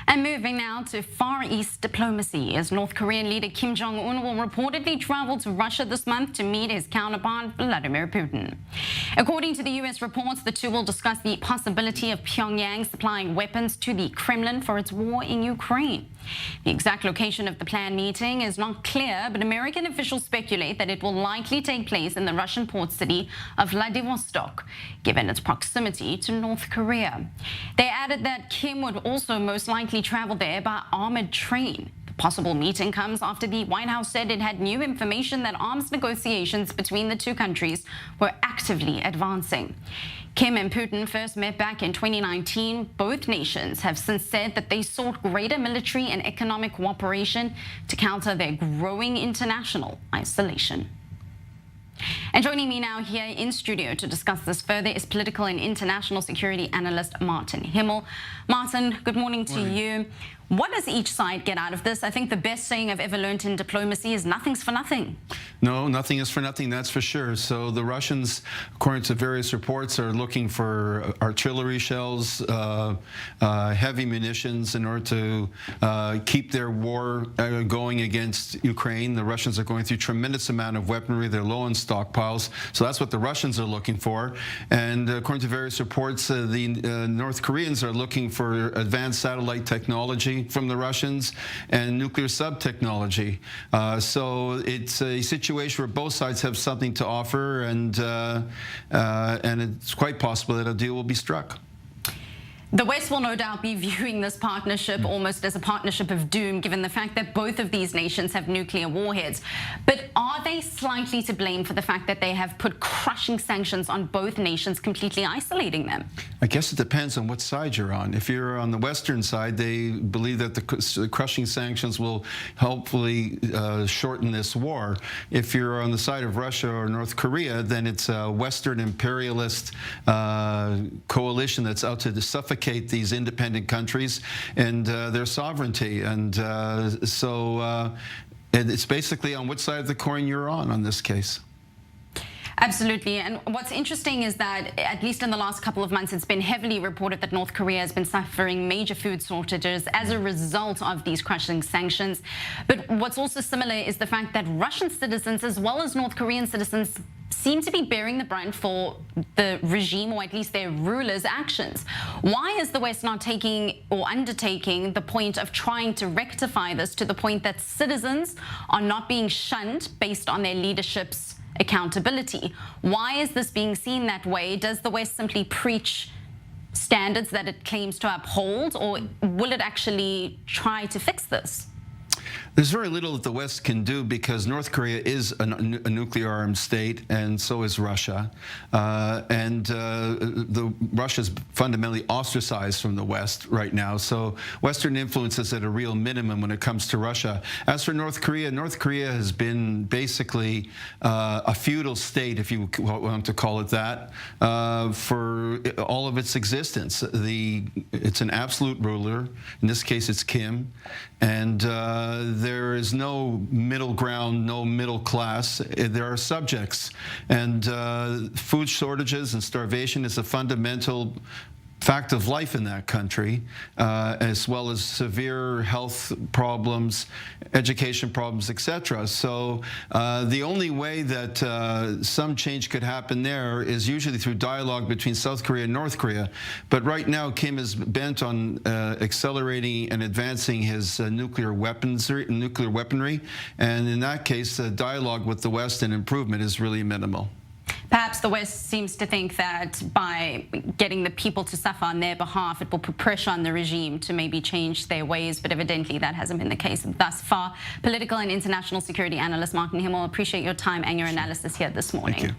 And moving now to Far East diplomacy, as North Korean leader Kim Jong-un will reportedly travel to Russia this month to meet his counterpart Vladimir Putin. According to the US reports, the two will discuss the possibility of Pyongyang supplying weapons to the Kremlin for its war in Ukraine. The exact location of the planned meeting is not clear, but American officials speculate that it will likely take place in the Russian port city of Vladivostok, given its proximity to North Korea. They added that Kim would also most likely travel there by armored train. The possible meeting comes after the White House said it had new information that arms negotiations between the two countries were actively advancing. Kim and Putin first met back in 2019. Both nations have since said that they sought greater military and economic cooperation to counter their growing international isolation. And joining me now here in studio to discuss this further is political and international security analyst Martin Himel. Martin, good morning to you. What does each side get out of this? I think the best saying I've ever learned in diplomacy is nothing's for nothing. No, nothing is for nothing, that's for sure. So the Russians, according to various reports, are looking for artillery shells, heavy munitions in order to keep their war going against Ukraine. The Russians are going through a tremendous amount of weaponry. They're low on stockpiles. So that's what the Russians are looking for. And according to various reports, the North Koreans are looking for advanced satellite technology from the Russians and nuclear sub-technology. So it's a situation where both sides have something to offer, and it's quite possible that a deal will be struck. The West will no doubt be viewing this partnership almost as a partnership of doom, given the fact that both of these nations have nuclear warheads. But are they slightly to blame for the fact that they have put crushing sanctions on both nations, completely isolating them? I guess it depends on what side you're on. If you're on the Western side, they believe that the crushing sanctions will hopefully shorten this war. If you're on the side of Russia or North Korea, then it's a Western imperialist coalition that's out to suffocate these independent countries and their sovereignty. And so it's basically on which side of the coin you're on this case. Absolutely. And what's interesting is that, at least in the last couple of months, it's been heavily reported that North Korea has been suffering major food shortages as a result of these crushing sanctions. But what's also similar is the fact that Russian citizens, as well as North Korean citizens, seem to be bearing the brunt for the regime, or at least their rulers' actions. Why is the West not taking or undertaking the point of trying to rectify this to the point that citizens are not being shunned based on their leadership's accountability? Why is this being seen that way? Does the West simply preach standards that it claims to uphold, or will it actually try to fix this? There's very little that the West can do because North Korea is a nuclear-armed state, and so is Russia. Russia's fundamentally ostracized from the West right now. So Western influence is at a real minimum when it comes to Russia. As for North Korea has been basically a feudal state, if you want to call it that, for all of its existence. It's an absolute ruler. In this case, it's Kim, and there is no middle ground, no middle class. There are subjects, and food shortages and starvation is a fundamental fact of life in that country, as well as severe health problems, education problems, etc. So the only way that some change could happen there is usually through dialogue between South Korea and North Korea. But right now, Kim is bent on accelerating and advancing his nuclear weaponry, and in that case, dialogue with the West and improvement is really minimal. Perhaps the West seems to think that by getting the people to suffer on their behalf, it will put pressure on the regime to maybe change their ways, but evidently that hasn't been the case thus far. Political and international security analyst Martin Himel, appreciate your time and your analysis here this morning. Thank you.